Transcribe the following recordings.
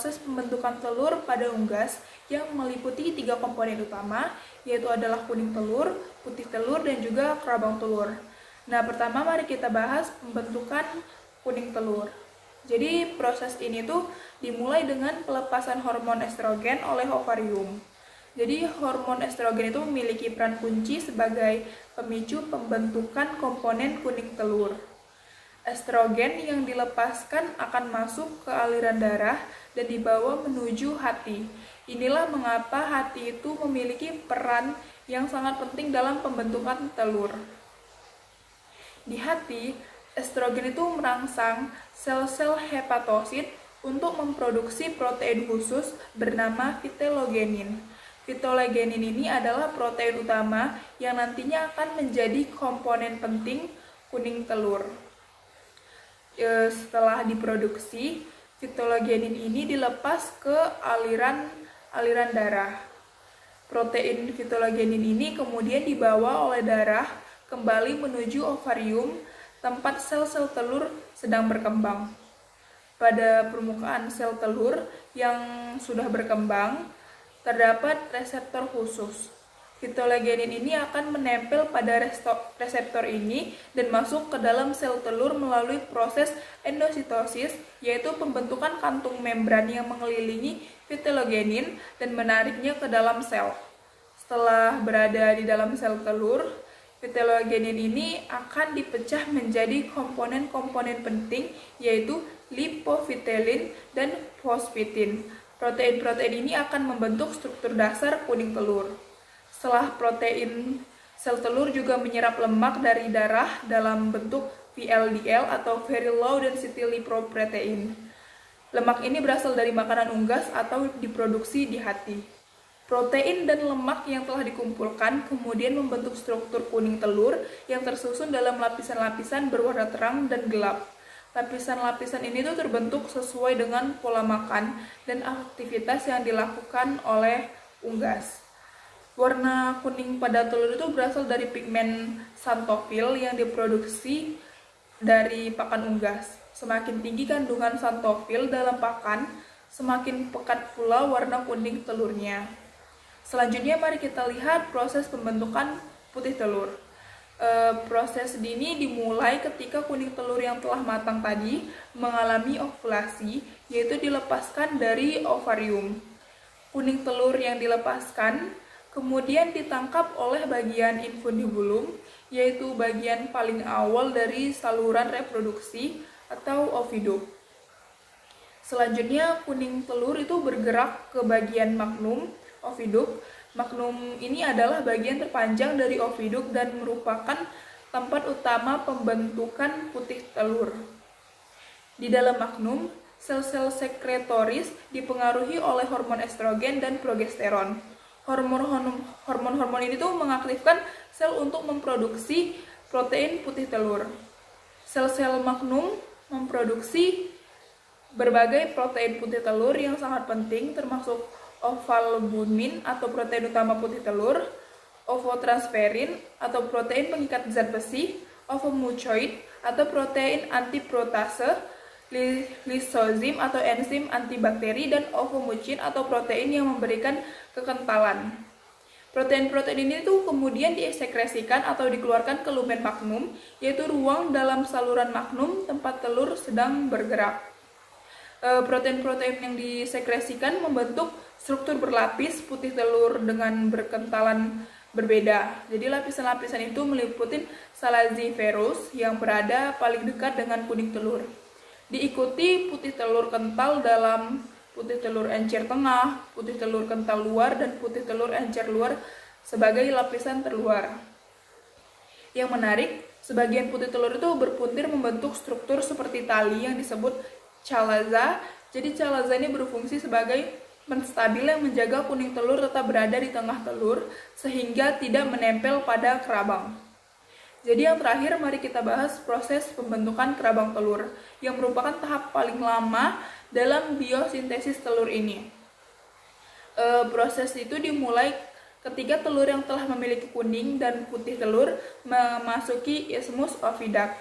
proses pembentukan telur pada unggas yang meliputi 3 komponen utama, yaitu adalah kuning telur, putih telur, dan juga kerabang telur. Nah, pertama mari kita bahas pembentukan kuning telur. Jadi proses ini tuh dimulai dengan pelepasan hormon estrogen oleh ovarium. Jadi hormon estrogen itu memiliki peran kunci sebagai pemicu pembentukan komponen kuning telur. Estrogen yang dilepaskan akan masuk ke aliran darah dan dibawa menuju hati. Inilah mengapa hati itu memiliki peran yang sangat penting dalam pembentukan telur. Di hati, estrogen itu merangsang sel-sel hepatosit untuk memproduksi protein khusus bernama vitellogenin. Vitellogenin ini adalah protein utama yang nantinya akan menjadi komponen penting kuning telur. Setelah diproduksi, vitellogenin ini dilepas ke aliran darah. Protein vitellogenin ini kemudian dibawa oleh darah kembali menuju ovarium, tempat sel-sel telur sedang berkembang. Pada permukaan sel telur yang sudah berkembang, terdapat reseptor khusus. Vitellogenin ini akan menempel pada reseptor ini dan masuk ke dalam sel telur melalui proses endositosis, yaitu pembentukan kantung membran yang mengelilingi vitellogenin dan menariknya ke dalam sel. Setelah berada di dalam sel telur, vitellogenin ini akan dipecah menjadi komponen-komponen penting, yaitu lipofitelin dan fosfitin. Protein-protein ini akan membentuk struktur dasar kuning telur. Setelah protein, sel telur juga menyerap lemak dari darah dalam bentuk VLDL atau Very Low Density Lipoprotein. Lemak ini berasal dari makanan unggas atau diproduksi di hati. Protein dan lemak yang telah dikumpulkan kemudian membentuk struktur kuning telur yang tersusun dalam lapisan-lapisan berwarna terang dan gelap. Lapisan-lapisan ini tuh terbentuk sesuai dengan pola makan dan aktivitas yang dilakukan oleh unggas. Warna kuning pada telur itu berasal dari pigmen xanthofil yang diproduksi dari pakan unggas. Semakin tinggi kandungan xanthofil dalam pakan, semakin pekat pula warna kuning telurnya. Selanjutnya mari kita lihat proses pembentukan putih telur. Proses ini dimulai ketika kuning telur yang telah matang tadi mengalami ovulasi, yaitu dilepaskan dari ovarium. Kuning telur yang dilepaskan kemudian ditangkap oleh bagian infundibulum, yaitu bagian paling awal dari saluran reproduksi atau oviduk. Selanjutnya kuning telur itu bergerak ke bagian magnum oviduk. Magnum ini adalah bagian terpanjang dari oviduk dan merupakan tempat utama pembentukan putih telur. Di dalam magnum, sel-sel sekretoris dipengaruhi oleh hormon estrogen dan progesteron. Hormon-hormon ini tuh mengaktifkan sel untuk memproduksi protein putih telur. Sel-sel magnum memproduksi berbagai protein putih telur yang sangat penting, termasuk ovalbumin atau protein utama putih telur, ovotransferin atau protein pengikat zat besi, ovomucoid atau protein antiprotase, lisozim atau enzim antibakteri, dan ovomucin atau protein yang memberikan kekentalan. Protein-protein ini tuh kemudian disekresikan atau dikeluarkan ke lumen magnum, yaitu ruang dalam saluran magnum tempat telur sedang bergerak. Protein-protein yang disekresikan membentuk struktur berlapis putih telur dengan berkentalan berbeda. Jadi lapisan-lapisan itu meliputi salaziferous yang berada paling dekat dengan kuning telur. Diikuti putih telur kental dalam, putih telur encer tengah, putih telur kental luar, dan putih telur encer luar sebagai lapisan terluar. Yang menarik, sebagian putih telur itu berpuntir membentuk struktur seperti tali yang disebut chalaza. Jadi chalaza ini berfungsi sebagai penstabil yang menjaga kuning telur tetap berada di tengah telur sehingga tidak menempel pada kerabang. Jadi yang terakhir mari kita bahas proses pembentukan kerabang telur yang merupakan tahap paling lama dalam biosintesis telur ini. Proses itu dimulai ketika telur yang telah memiliki kuning dan putih telur memasuki isthmus oviduct.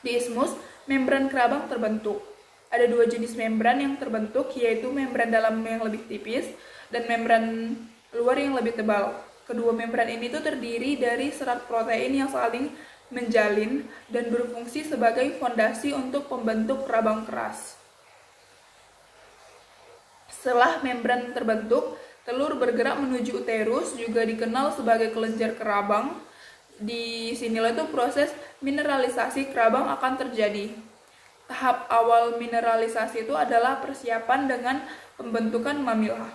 Di isthmus, membran kerabang terbentuk. Ada dua jenis membran yang terbentuk, yaitu membran dalam yang lebih tipis dan membran luar yang lebih tebal. Kedua membran ini tuh terdiri dari serat protein yang saling menjalin dan berfungsi sebagai fondasi untuk pembentuk kerabang keras. Setelah membran terbentuk, telur bergerak menuju uterus, juga dikenal sebagai kelenjar kerabang. Di sinilah tuh proses mineralisasi kerabang akan terjadi. Tahap awal mineralisasi itu adalah persiapan dengan pembentukan mamila.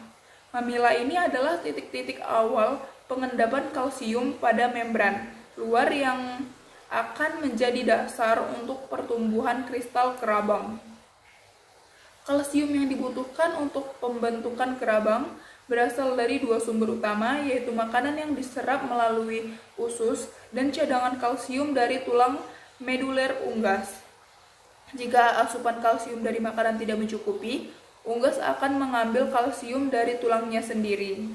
Mamila ini adalah titik-titik awal pengendapan kalsium pada membran luar yang akan menjadi dasar untuk pertumbuhan kristal kerabang. Kalsium yang dibutuhkan untuk pembentukan kerabang berasal dari dua sumber utama, yaitu makanan yang diserap melalui usus dan cadangan kalsium dari tulang meduler unggas. Jika asupan kalsium dari makanan tidak mencukupi, unggas akan mengambil kalsium dari tulangnya sendiri.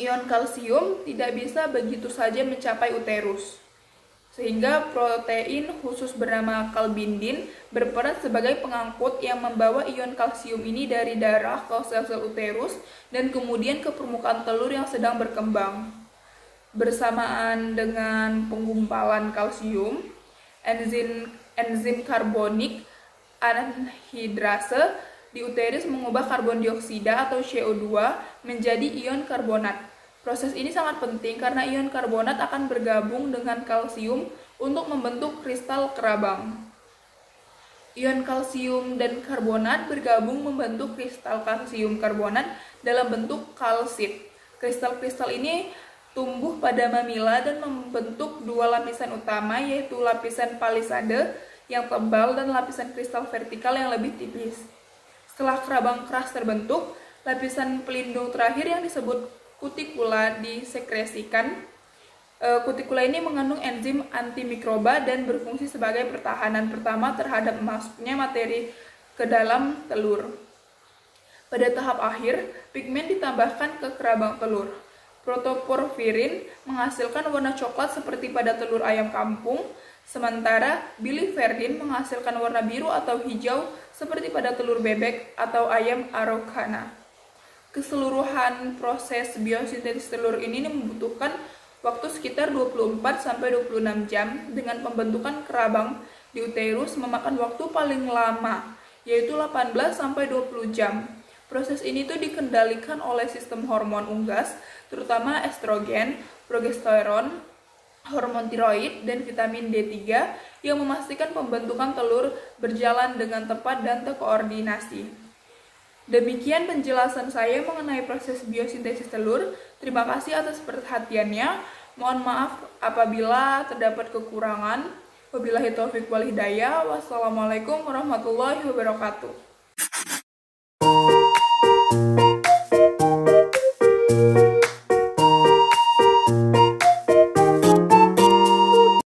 Ion kalsium tidak bisa begitu saja mencapai uterus, sehingga protein khusus bernama kalbindin berperan sebagai pengangkut yang membawa ion kalsium ini dari darah ke sel-sel uterus dan kemudian ke permukaan telur yang sedang berkembang. Bersamaan dengan penggumpalan kalsium, enzim karbonik anhidrase di uterus mengubah karbon dioksida atau CO2 menjadi ion karbonat. Proses ini sangat penting karena ion karbonat akan bergabung dengan kalsium untuk membentuk kristal kerabang. Ion kalsium dan karbonat bergabung membentuk kristal kalsium karbonat dalam bentuk kalsit. Kristal-kristal ini tumbuh pada mamila dan membentuk dua lapisan utama, yaitu lapisan palisade yang tebal dan lapisan kristal vertikal yang lebih tipis. Setelah kerabang keras terbentuk, lapisan pelindung terakhir yang disebut kutikula disekresikan. Kutikula ini mengandung enzim antimikroba dan berfungsi sebagai pertahanan pertama terhadap masuknya materi ke dalam telur. Pada tahap akhir, pigmen ditambahkan ke kerabang telur. Protoporfirin menghasilkan warna coklat seperti pada telur ayam kampung, sementara biliverdin menghasilkan warna biru atau hijau seperti pada telur bebek atau ayam araucana. Keseluruhan proses biosintesis telur ini membutuhkan waktu sekitar 24-26 jam, dengan pembentukan kerabang di uterus memakan waktu paling lama, yaitu 18-20 jam. Proses ini tuh dikendalikan oleh sistem hormon unggas, terutama estrogen, progesteron, hormon tiroid, dan vitamin D3 yang memastikan pembentukan telur berjalan dengan tepat dan terkoordinasi. Demikian penjelasan saya mengenai proses biosintesis telur. Terima kasih atas perhatiannya. Mohon maaf apabila terdapat kekurangan. Wabillahi taufiq wal hidayah. Wassalamualaikum warahmatullahi wabarakatuh.